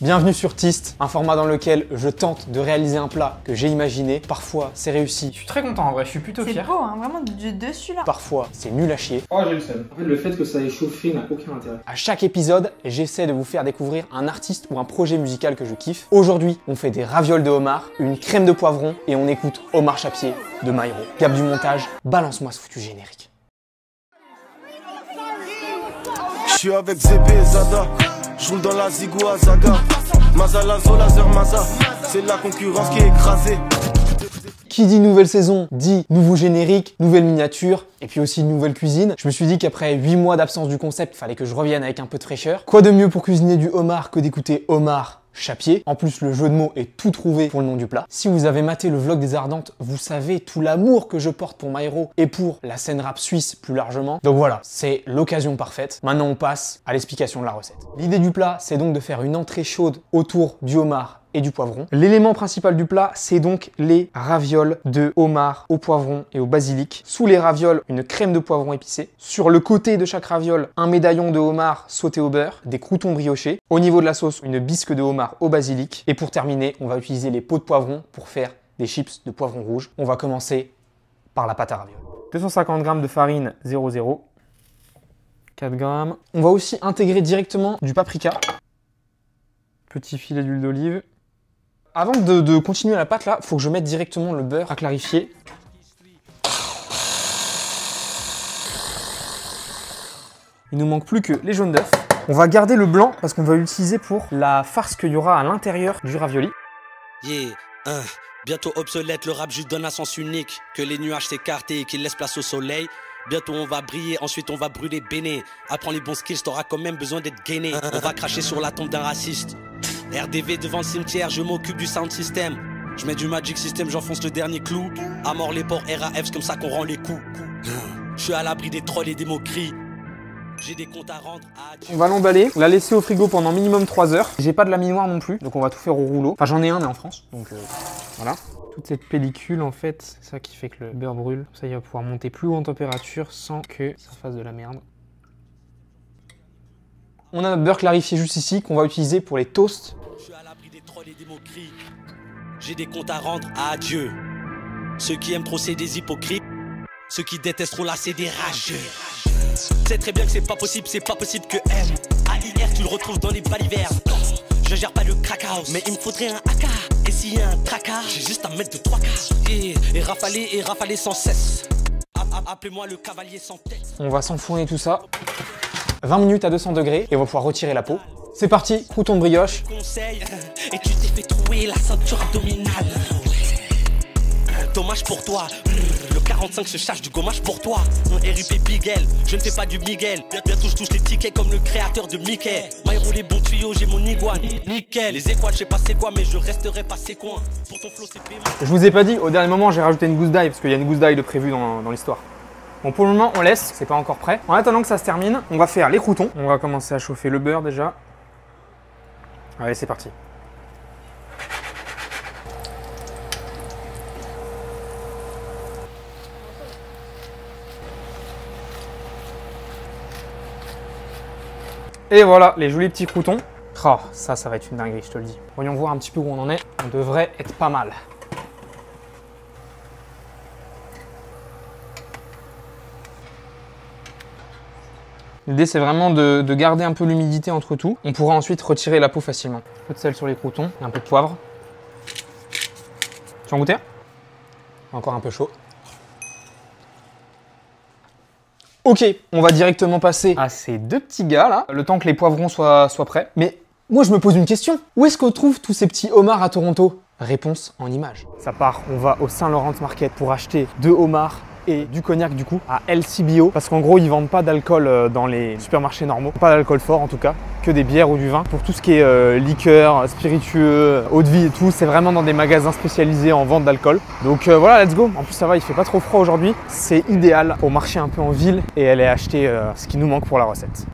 Bienvenue sur Tist, un format dans lequel je tente de réaliser un plat que j'ai imaginé. Parfois c'est réussi, Je suis très content en vrai, je suis plutôt fier. C'est beau, hein, vraiment du dessus là. parfois c'est nul à chier. Oh, j'ai le seum. En fait, le fait que ça ait chauffé n'a aucun intérêt. À chaque épisode, j'essaie de vous faire découvrir un artiste ou un projet musical que je kiffe. Aujourd'hui, on fait des ravioles de homard, une crème de poivron et on écoute Omar Chapier de Maïro. Cap du montage, balance-moi ce foutu générique. Je suis avec Zébé et Zada, je roule dans la Zigou à Zaga. Mazala, Zolazer, Maza, c'est la concurrence qui est écrasée. Qui dit nouvelle saison, dit nouveau générique, nouvelle miniature, et puis aussi nouvelle cuisine. Je me suis dit qu'après 8 mois d'absence du concept, fallait que je revienne avec un peu de fraîcheur. Quoi de mieux pour cuisiner du homard que d'écouter Omar Chapier. En plus, le jeu de mots est tout trouvé pour le nom du plat. Si vous avez maté le vlog des Ardentes, vous savez tout l'amour que je porte pour Maïro et pour la scène rap suisse plus largement. Donc voilà, c'est l'occasion parfaite. Maintenant, on passe à l'explication de la recette. L'idée du plat, c'est donc de faire une entrée chaude autour du homard et du poivron. L'élément principal du plat, c'est donc les ravioles de homard au poivron et au basilic. Sous les ravioles, une crème de poivron épicée. Sur le côté de chaque raviole, un médaillon de homard sauté au beurre, des croûtons briochés. Au niveau de la sauce, une bisque de homard au basilic. Et pour terminer, on va utiliser les pots de poivron pour faire des chips de poivron rouge. On va commencer par la pâte à ravioles. 250 g de farine 00. 4 g. On va aussi intégrer directement du paprika. Petit filet d'huile d'olive. Avant de continuer la pâte là, faut que je mette directement le beurre à clarifier. Il nous manque plus que les jaunes d'œufs. On va garder le blanc parce qu'on va l'utiliser pour la farce qu'il y aura à l'intérieur du ravioli. Yeah, bientôt obsolète, le rap juste donne un sens unique. Que les nuages s'écartent et qu'ils laissent place au soleil. Bientôt on va briller, ensuite on va brûler Béné. Apprends les bons skills, t'auras quand même besoin d'être gainé. On va cracher sur la tombe d'un raciste. RDV devant le cimetière, je m'occupe du sound system. Je mets du Magic System, j'enfonce le dernier clou. À mort les ports RAF, c'est comme ça qu'on rend les coups. Je suis à l'abri des trolls et des moqueries. J'ai des comptes à rendre à... On va l'emballer, la laisser au frigo pendant minimum 3 heures. J'ai pas de laminoir non plus, donc on va tout faire au rouleau. Enfin j'en ai un mais en France, donc voilà. Toute cette pellicule en fait, c'est ça qui fait que le beurre brûle. Ça il va pouvoir monter plus haut en température sans que ça fasse de la merde. On a notre beurre clarifié juste ici qu'on va utiliser pour les toasts. Je suis à l'abri des trolls et des moqueries. J'ai des comptes à rendre à Dieu. Ceux qui aiment trop c'est des hypocrites. Ceux qui détestent trop là c'est des rageux. C'est très bien que c'est pas possible que M. AIR tu le retrouves dans les balivernes. Je gère pas le crack house, mais il me faudrait un AK. Et s'il y a un tracas, j'ai juste à mettre de 3K. Et rafaler sans cesse. Appelez-moi le cavalier sans tête. On va s'enfourner tout ça. 20 minutes à 200 degrés et on va pouvoir retirer la peau. C'est parti, crouton de brioche. Conseil, et tu t'es fait trouer la ceinture abdominale. Dommage pour toi, le 45 se charge du gommage pour toi. RIP Bigel, je ne fais pas du Miguel. Bientôt je touche les tickets comme le créateur de Mickey. Maïro les bons tuyaux, j'ai mon iguane. Nickel, les équates je sais pas c'est quoi mais je resterai pas ses coins. Pour ton flow c'est paiement. Je vous ai pas dit, au dernier moment j'ai rajouté une gousse d'ail parce qu'il y a une gousse d'ail de prévu dans l'histoire. Bon pour le moment on laisse, c'est pas encore prêt. En attendant que ça se termine, on va faire les croûtons. On va commencer à chauffer le beurre déjà. Allez c'est parti. Et voilà les jolis petits croûtons. Oh, ça va être une dinguerie, je te le dis. Voyons voir un petit peu où on en est. On devrait être pas mal. L'idée c'est vraiment de garder un peu l'humidité entre tout. On pourra ensuite retirer la peau facilement. Un peu de sel sur les croûtons et un peu de poivre. Tu vas en goûter? Encore un peu chaud. Ok, on va directement passer à ces deux petits gars là, le temps que les poivrons soient prêts. Mais moi je me pose une question, où est-ce qu'on trouve tous ces petits homards à Toronto? Réponse en images. Ça part, on va au Saint Laurent Market pour acheter 2 homards et du cognac du coup à LCBO parce qu'en gros ils vendent pas d'alcool dans les supermarchés normaux, pas d'alcool fort en tout cas, que des bières ou du vin. Pour tout ce qui est liqueur, spiritueux, eau de vie et tout, c'est vraiment dans des magasins spécialisés en vente d'alcool. Donc voilà, let's go. En plus ça va, il fait pas trop froid aujourd'hui, c'est idéal pour marcher un peu en ville et aller acheter ce qui nous manque pour la recette.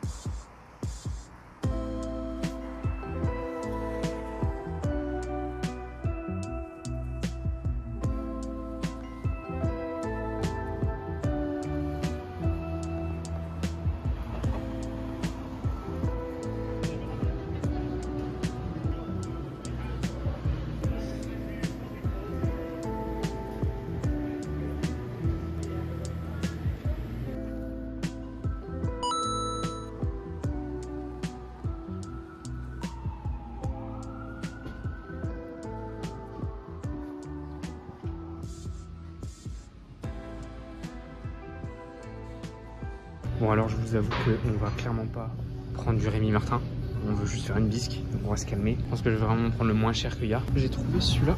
Bon alors je vous avoue qu'on va clairement pas prendre du Rémi Martin. On veut juste faire une bisque, donc on va se calmer. Je pense que je vais vraiment prendre le moins cher qu'il y a. J'ai trouvé celui-là,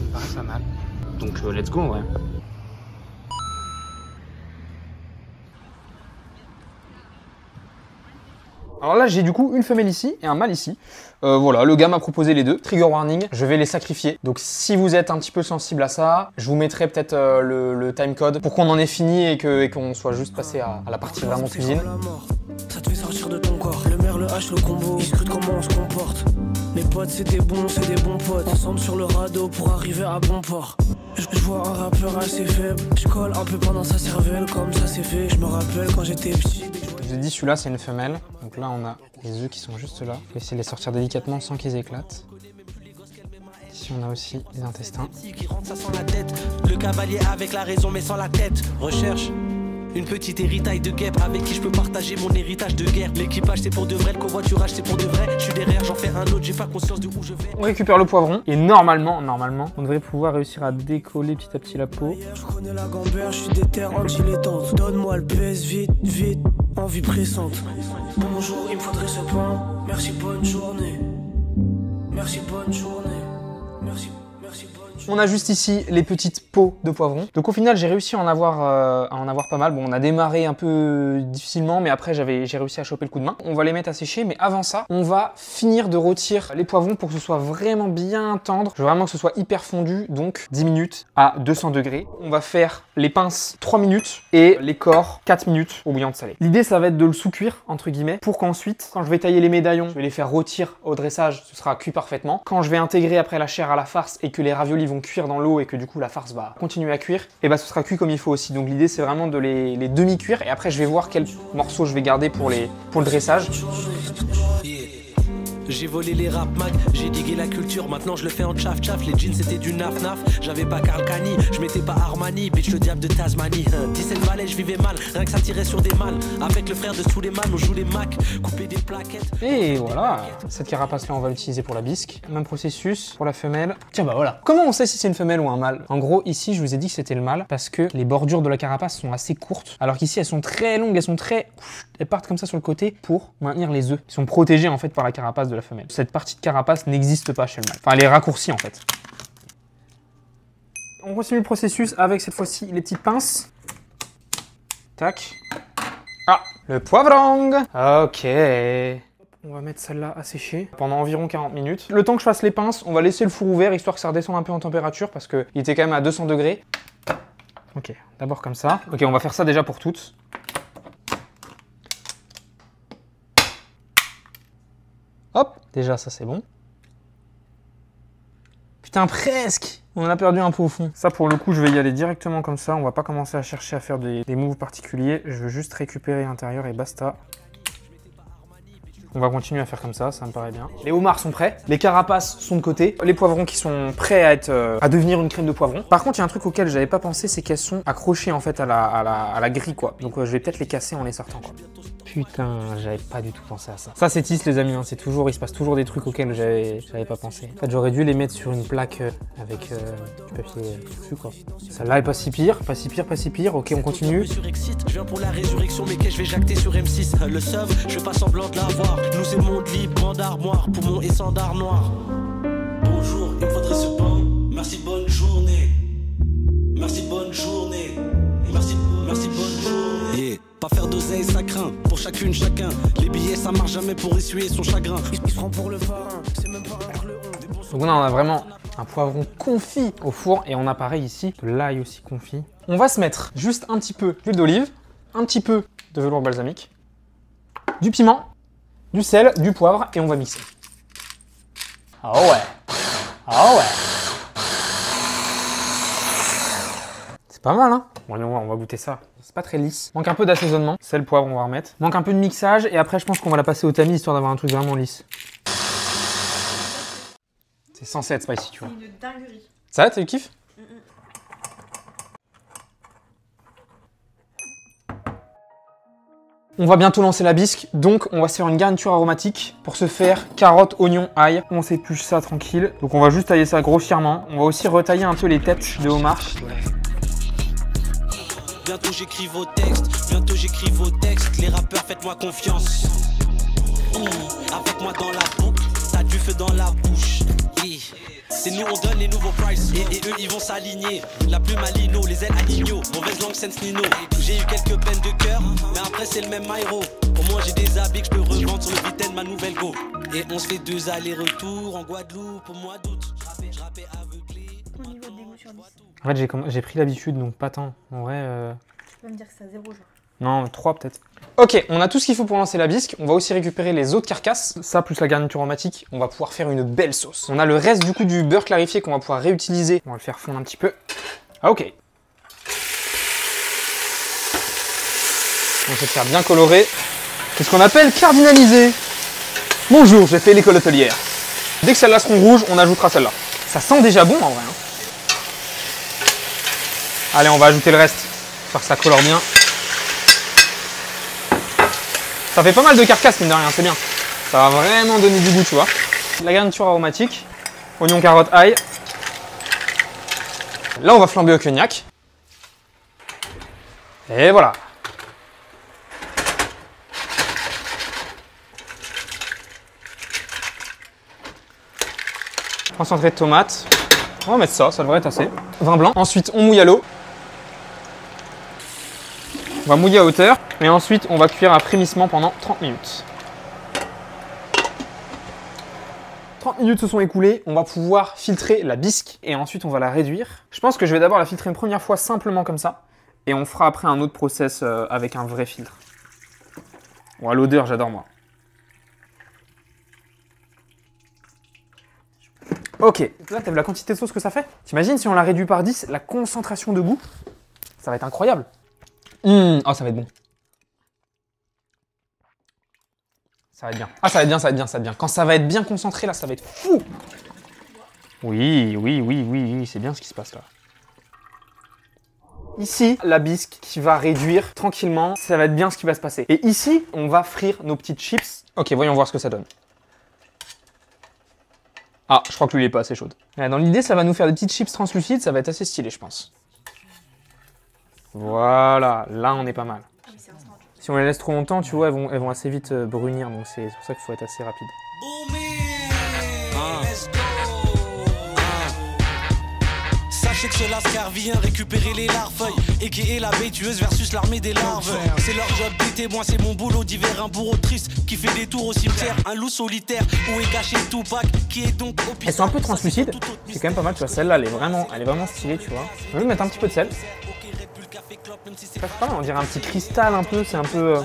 il me paraît pas mal. Donc let's go en vrai. Alors là j'ai du coup une femelle ici et un mâle ici. Voilà, le gars m'a proposé les deux. Trigger warning, je vais les sacrifier. Donc si vous êtes un petit peu sensible à ça, je vous mettrai peut-être le time code pour qu'on en ait fini et qu'on soit juste passé à la partie vraiment cuisine. Ça te fait sortir de ton corps. Le merle, le hache, le combo. Ils scrutent comment on se comporte. Mes potes, c'est des bons potes. Ensemble sur le radeau pour arriver à bon port. Je vois un rappeur assez faible. Je colle un peu pendant sa cervelle, comme ça c'est fait. Je me rappelle quand j'étais petit. Je vous ai dit, celui-là c'est une femelle. Donc là on a les œufs qui sont juste là. Je vais essayer de les sortir délicatement sans qu'ils éclatent. Ici on a aussi les intestins. Le cavalier avec la raison mais sans la tête. Recherche une petite héritaille de guêpe avec qui je peux partager mon héritage de guerre. L'équipage c'est pour de vrai, le covoiturage c'est pour de vrai. Je suis derrière, j'en fais un autre, j'ai pas conscience de où je vais. On récupère le poivron et normalement, on devrait pouvoir réussir à décoller petit à petit la peau. Je connais la gambère, je suis déter anti-létante. Donne-moi le PS vite, vite, envie pressante. Bonjour, il me faudrait ce pain. Merci, bonne journée. Merci, bonne journée. Merci, merci, bonne journée. On a juste ici les petites peaux de poivron. Donc au final, j'ai réussi à en avoir pas mal. Bon, on a démarré un peu difficilement, mais après, j'ai réussi à choper le coup de main. On va les mettre à sécher, mais avant ça, on va finir de rôtir les poivrons pour que ce soit vraiment bien tendre. Je veux vraiment que ce soit hyper fondu, donc 10 minutes à 200 degrés. On va faire les pinces 3 minutes et les corps 4 minutes au bouillon de salé. L'idée, ça va être de le sous-cuire, entre guillemets, pour qu'ensuite, quand je vais tailler les médaillons, je vais les faire rôtir au dressage, ce sera cuit parfaitement. Quand je vais intégrer après la chair à la farce et que les raviolis vont cuire dans l'eau et que du coup la farce va continuer à cuire, et bah ce sera cuit comme il faut aussi. Donc l'idée c'est vraiment de les demi-cuire et après je vais voir quel morceau je vais garder pour le dressage. J'ai volé les rap mag, j'ai digué la culture, maintenant je le fais en tchaf-tchaf. Les jeans c'était du naf-naf, j'avais pas Karl Kani, je mettais pas Armani, bitch le diable de Tasmanie. 17 balais, je vivais mal, rien que ça tirait sur des mâles. Avec le frère de Souleymane, on joue les Mac, couper des plaquettes. Et voilà, cette carapace là on va l'utiliser pour la bisque. Même processus pour la femelle. Tiens bah voilà, comment on sait si c'est une femelle ou un mâle? En gros ici je vous ai dit que c'était le mâle parce que les bordures de la carapace sont assez courtes, alors qu'ici elles sont très longues, elles partent comme ça sur le côté pour maintenir les œufs. Ils sont protégés en fait par la carapace de la femelle. Cette partie de carapace n'existe pas chez le mâle. Enfin, elle est raccourcie en fait. On continue le processus avec cette fois-ci les petites pinces. Tac. Ah, le poivron. Ok. On va mettre celle-là à sécher pendant environ 40 minutes. Le temps que je fasse les pinces, on va laisser le four ouvert histoire que ça redescende un peu en température parce qu'il était quand même à 200 degrés. Ok, d'abord comme ça. Ok, on va faire ça déjà pour toutes. Hop, déjà ça c'est bon. Putain, presque! On en a perdu un peu au fond. Ça pour le coup, je vais y aller directement comme ça. On va pas commencer à chercher à faire des moves particuliers. Je veux juste récupérer l'intérieur et basta. On va continuer à faire comme ça me paraît bien. Les homards sont prêts, les carapaces sont de côté, les poivrons qui sont prêts à devenir une crème de poivron. Par contre, il y a un truc auquel j'avais pas pensé, c'est qu'elles sont accrochées en fait à la grille quoi. Donc je vais peut-être les casser en les sortant quoi. Putain, j'avais pas du tout pensé à ça. Ça c'est TIS les amis, hein. Il se passe toujours des trucs auxquels j'avais pas pensé. En fait, j'aurais dû les mettre sur une plaque avec du papier dessus quoi. Celle-là est pas si pire, pas si pire. Ok, on continue. Je viens pour la résurrection, mais que je vais jacter sur M6. Le seum, je fais pas semblant de l'avoir. Nous c'est monde libre, bande armoire, poumon et sandar noir. Bonjour, il me faudrait ce pain. Merci, bonne journée. Merci, bonne journée. Merci, bonne journée. Yeah. Pas faire d'oseille, ça craint. Pour chacune, chacun. Les billets, ça marche jamais pour essuyer son chagrin. Il se prend pour le parrain, c'est même pas un cleuron. Donc là, on a vraiment un poivron confit au four et on a pareil ici de l'ail aussi confit. On va se mettre juste un petit peu d'huile d'olive, un petit peu de velours balsamique, du piment, du sel, du poivre et on va mixer. Ah ouais. Ah ouais. C'est pas mal hein. Bon allez, on va goûter ça. C'est pas très lisse. Manque un peu d'assaisonnement. Sel, poivre, on va remettre. Manque un peu de mixage et après je pense qu'on va la passer au tamis histoire d'avoir un truc vraiment lisse. C'est censé être spicy tu vois. C'est une dinguerie. Ça va, tu kiffes? On va bientôt lancer la bisque, donc on va se faire une garniture aromatique. Pour ce faire, carottes, oignons, ail. On s'épluche ça tranquille. Donc on va juste tailler ça grossièrement. On va aussi retailler un peu les têtes de homard. Bientôt j'écris vos textes, bientôt j'écris vos textes. Les rappeurs, faites-moi confiance. Avec moi dans la boucle, t'as du feu dans la bouche. C'est nous, on donne les nouveaux prices. Et eux, ils vont s'aligner. La plume à Lino, les ailes à Nino. Mauvaise langue, sense Nino. J'ai eu quelques peines de cœur, mais après, c'est le même Myro. Au moins, j'ai des habits que je peux revendre sur le week-end, ma nouvelle go. Et on se fait 2 allers-retours en Guadeloupe au mois d'août. Je rappais aveuglé. Au niveau de dégoût sur 10. En fait, j'ai pris l'habitude, donc pas tant. En vrai. Tu peux me dire que c'est à 0 genre. Non, 3 peut-être. Ok, on a tout ce qu'il faut pour lancer la bisque. On va aussi récupérer les autres carcasses. Ça, plus la garniture aromatique, on va pouvoir faire une belle sauce. On a le reste du coup du beurre clarifié qu'on va pouvoir réutiliser. On va le faire fondre un petit peu. Ah, ok. On va se faire bien coloré. C'est ce qu'on appelle cardinaliser. Bonjour, j'ai fait l'école hôtelière. Dès que celles-là seront rouges, on ajoutera celle-là. Ça sent déjà bon en vrai. Hein. Allez, on va ajouter le reste. Faire que ça colore bien. Ça fait pas mal de carcasses, mine de rien, c'est bien. Ça va vraiment donner du goût, tu vois. La garniture aromatique, oignon, carotte, ail. Là, on va flamber au cognac. Et voilà. Concentré de tomate. On va mettre ça, ça devrait être assez. Vin blanc. Ensuite, on mouille à l'eau. On va mouiller à hauteur. Et ensuite, on va cuire à frémissement pendant 30 minutes. 30 minutes se sont écoulées, on va pouvoir filtrer la bisque et ensuite on va la réduire. Je pense que je vais d'abord la filtrer une première fois simplement comme ça et on fera après un autre process avec un vrai filtre. Bon, à l'odeur, j'adore moi. Ok, là t'as vu la quantité de sauce que ça fait? T'imagines si on la réduit par 10, la concentration de goût, ça va être incroyable. Oh, ça va être bon. Ça va être bien. Ah, ça va être bien, ça va être bien, ça va être bien. Quand ça va être bien concentré, là, ça va être fou. Oui, c'est bien ce qui se passe là. Ici, la bisque qui va réduire tranquillement, ça va être bien ce qui va se passer. Et ici, on va frire nos petites chips. Ok, voyons voir ce que ça donne. Ah, je crois que l'huile n'est pas assez chaude. Dans l'idée, ça va nous faire des petites chips translucides, ça va être assez stylé, je pense. Voilà, là, on est pas mal. Si on les laisse trop longtemps, tu vois, elles vont assez vite brunir, donc c'est pour ça qu'il faut être assez rapide. Sachez que ce lascar vient récupérer les larves, égayer la baie tueuse versus l'armée des larves. C'est leur job des témoins, c'est mon boulot d'hiver, un bourreau triste qui fait des tours au cimetière, un loup solitaire où est caché Tupac, qui est donc au pire. Elles sont un peu translucides, c'est quand même pas mal, tu vois, celle-là, elle est vraiment stylée, tu vois. On va lui mettre un petit peu de sel. C'est pas mal, on dirait un petit cristal un peu, c'est un peu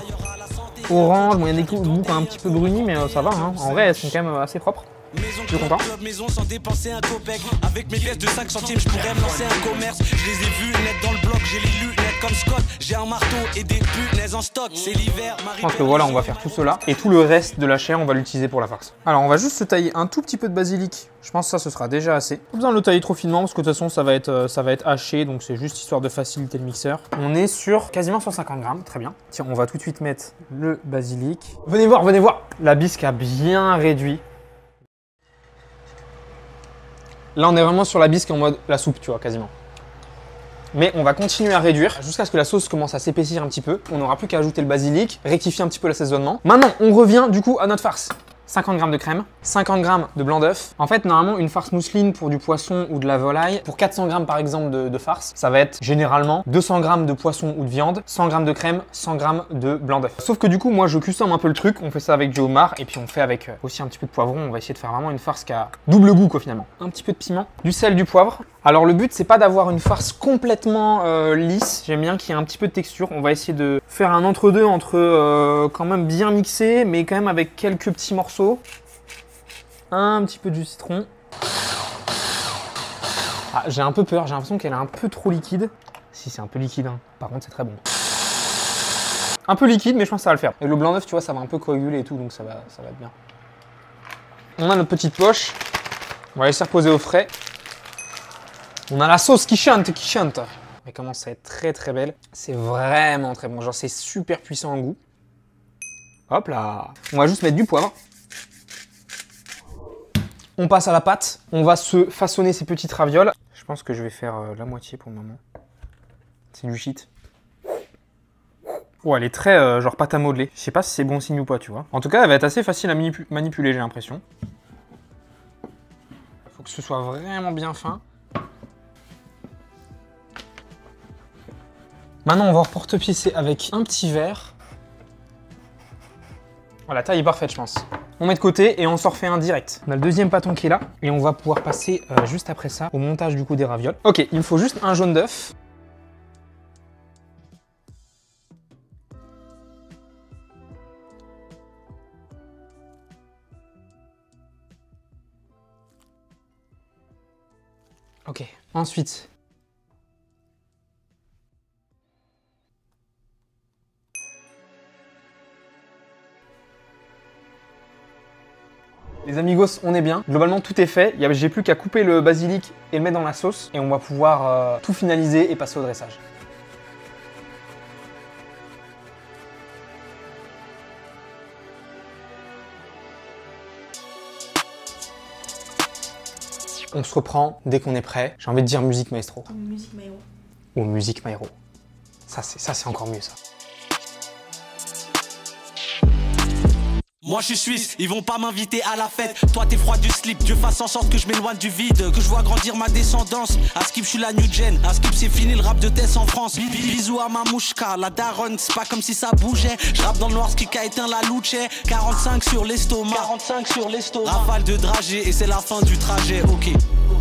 orange, bon il y a des goûts quand même un petit peu brunis, mais ça va, hein. En vrai elles sont quand même assez propres. Je suis content. Maison sans dépenser un copec. Avec mes pièces de 5 centimes, je pourrais me lancer un commerce. Je les ai vus net dans le bloc, j'ai les lus net comme Scott. J'ai un marteau et des punaises en stock. C'est l'hiver, je pense que voilà, on va faire tout cela. Et tout le reste de la chair, on va l'utiliser pour la farce. Alors on va juste se tailler un tout petit peu de basilic. Je pense que ça, ce sera déjà assez. Pas besoin de le tailler trop finement parce que de toute façon, ça va être haché. Donc c'est juste histoire de faciliter le mixeur. On est sur quasiment 150 grammes, très bien. Tiens, on va tout de suite mettre le basilic. Venez voir, venez voir. La bisque a bien réduit. Là, on est vraiment sur la bisque en mode la soupe, tu vois, quasiment. Mais on va continuer à réduire jusqu'à ce que la sauce commence à s'épaissir un petit peu. On n'aura plus qu'à ajouter le basilic, rectifier un petit peu l'assaisonnement. Maintenant, on revient du coup à notre farce. 50 g de crème, 50 g de blanc d'œuf. En fait, normalement, une farce mousseline pour du poisson ou de la volaille, pour 400 g par exemple de farce, ça va être généralement 200 g de poisson ou de viande, 100 g de crème, 100 g de blanc d'œuf. Sauf que du coup, moi, je custom un peu le truc. On fait ça avec du homard et puis on fait avec aussi un petit peu de poivron. On va essayer de faire vraiment une farce qui a double goût, quoi, finalement. Un petit peu de piment, du sel, du poivre. Alors, le but, c'est pas d'avoir une farce complètement lisse. J'aime bien qu'il y ait un petit peu de texture. On va essayer de faire un entre-deux entre quand même bien mixé, mais quand même avec quelques petits morceaux. Un petit peu de jus de citron. Ah, j'ai un peu peur, j'ai l'impression qu'elle est un peu trop liquide. Si, c'est un peu liquide, hein. Par contre, c'est très bon. Un peu liquide, mais je pense que ça va le faire. Et le blanc d'œuf, tu vois, ça va un peu coaguler et tout, donc ça va être bien. On a notre petite poche. On va laisser reposer au frais. On a la sauce qui chante, qui chante. Elle commence à être très très belle. C'est vraiment très bon. Genre, c'est super puissant en goût. Hop là. On va juste mettre du poivre. On passe à la pâte. On va se façonner ces petites ravioles. Je pense que je vais faire la moitié pour le moment. C'est du shit. Oh, elle est très genre pâte à modeler. Je sais pas si c'est bon signe ou pas, tu vois. En tout cas, elle va être assez facile à manipuler, j'ai l'impression. Faut que ce soit vraiment bien fin. Maintenant, on va reporte-piécer avec un petit verre. Voilà, la taille est parfaite, je pense. On met de côté et on s'en refait un direct. On a le deuxième pâton qui est là et on va pouvoir passer juste après ça au montage du coup des ravioles. Ok, il me faut juste un jaune d'œuf. Ok, ensuite. Les amigos, on est bien. Globalement, tout est fait. J'ai plus qu'à couper le basilic et le mettre dans la sauce. Et on va pouvoir tout finaliser et passer au dressage. On se reprend dès qu'on est prêt. J'ai envie de dire musique maestro. Musique Maïro. Ou musique maestro. Ça, c'est encore mieux, ça. Moi je suis suisse, ils vont pas m'inviter à la fête. Toi t'es froid du slip, Dieu fasse en sorte que je m'éloigne du vide, que je vois grandir ma descendance. À Skip je suis la new gen, à Skip c'est fini le rap de Tess en France. Bisous à ma mouchka, la daronne c'est pas comme si ça bougeait. Je rappe dans le noir, ce qui a éteint la louche. 45 sur l'estomac, 45 sur l'estomac. Rafale de dragée et c'est la fin du trajet, ok.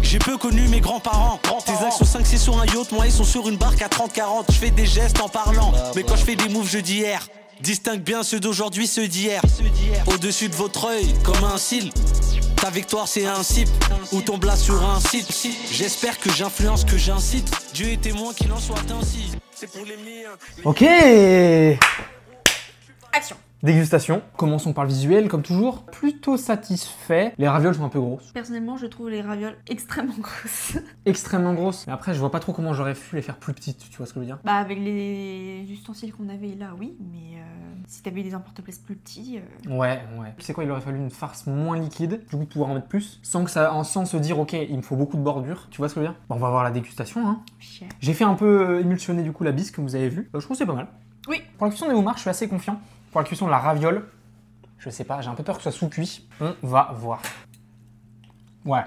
J'ai peu connu mes grands-parents. Tes ex sont 5 c'est sur un yacht, moi ils sont sur une barque à 30-40. Je fais des gestes en parlant, mais quand je fais des moves je dis hier. Distingue bien ceux d'aujourd'hui, ceux d'hier. Au-dessus de votre œil, comme un cil. Ta victoire c'est un sip, ou ton blast sur un site. J'espère que j'influence, que j'incite. Dieu est témoin qu'il en soit ainsi. C'est pour les miens. Ok. Action. Dégustation. Commençons par le visuel, comme toujours. Plutôt satisfait. Les ravioles sont un peu grosses. Personnellement, je trouve les ravioles extrêmement grosses. Extrêmement grosses. Mais après, je vois pas trop comment j'aurais pu les faire plus petites, tu vois ce que je veux dire? Bah, avec les ustensiles qu'on avait là, oui, mais si t'avais des emporte-pièces plus petits. Ouais. Tu sais quoi, il aurait fallu une farce moins liquide, du coup, pouvoir en mettre plus, sans se dire, ok, il me faut beaucoup de bordure. Tu vois ce que je veux dire? Bon, on va voir la dégustation, hein. Chier. J'ai fait un peu émulsionner, du coup, la bisque, comme vous avez vu. Je trouve que c'est pas mal. Oui. Pour la cuisson des homards, je suis assez confiant. Pour la cuisson de la raviole, je sais pas, j'ai un peu peur que ce soit sous-cuit. On va voir. Ouais.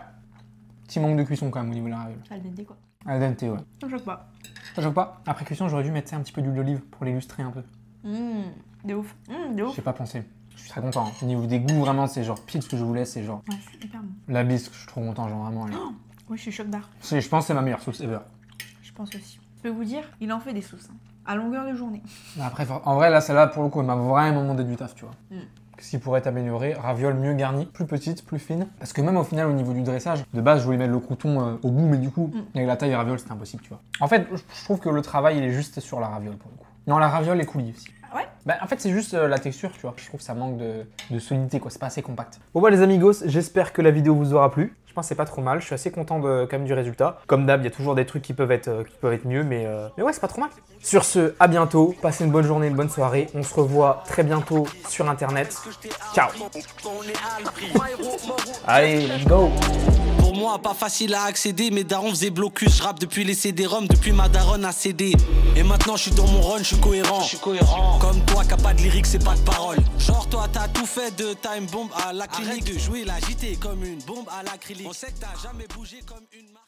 Petit manque de cuisson quand même au niveau de la raviole. Al dente, quoi. Al dente, ouais. Ça me choque pas. Ça choque pas. Après cuisson, j'aurais dû mettre un petit peu d'huile d'olive pour l'illustrer un peu. De ouf. De ouf. J'ai pas pensé. Je suis très content. Hein. Au niveau des goûts, vraiment, c'est genre pile ce que je voulais, c'est genre. Ouais, c'est hyper bon. La bisque, je suis trop content, genre vraiment. Ouais, je suis choc d'art. Je pense que c'est ma meilleure sauce ever. Je pense aussi. Je peux vous dire, il en fait des sauces. Hein. À longueur de journée. Après, en vrai, là, celle-là, pour le coup, elle m'a vraiment demandé du taf, tu vois. Qu'est-ce qui pourrait t'améliorer? Raviole mieux garnie, plus petite, plus fine. Parce que même au final, au niveau du dressage, de base, je voulais mettre le crouton au bout, mais du coup, avec la taille des ravioles, c'était impossible, tu vois. En fait, je trouve que le travail, il est juste sur la raviole, pour le coup. Non, la raviole est coulis aussi. Ah ouais? Bah, en fait, c'est juste la texture, tu vois. Je trouve que ça manque de solidité, quoi. C'est pas assez compact. Bon, bah, les amigos, j'espère que la vidéo vous aura plu. Je pense que c'est pas trop mal. Je suis assez content quand même du résultat. Comme d'hab, il y a toujours des trucs qui peuvent être mieux, mais ouais, c'est pas trop mal. Sur ce, à bientôt. Passez une bonne journée, une bonne soirée. On se revoit très bientôt sur Internet. Ciao. Allez, let's go. Pour moi, pas facile à accéder. Mes darons faisaient blocus. Je rappe depuis les CD-ROM, depuis ma daronne à CD. Et maintenant, je suis dans mon run, je suis cohérent. Comme toi, qui a pas de lyrique, c'est pas de parole. Genre, toi, t'as tout fait de time bomb à la clinique. Arrête de jouer l'agité comme une bombe à l'acrylique. On sait que t'as jamais bougé comme une marque.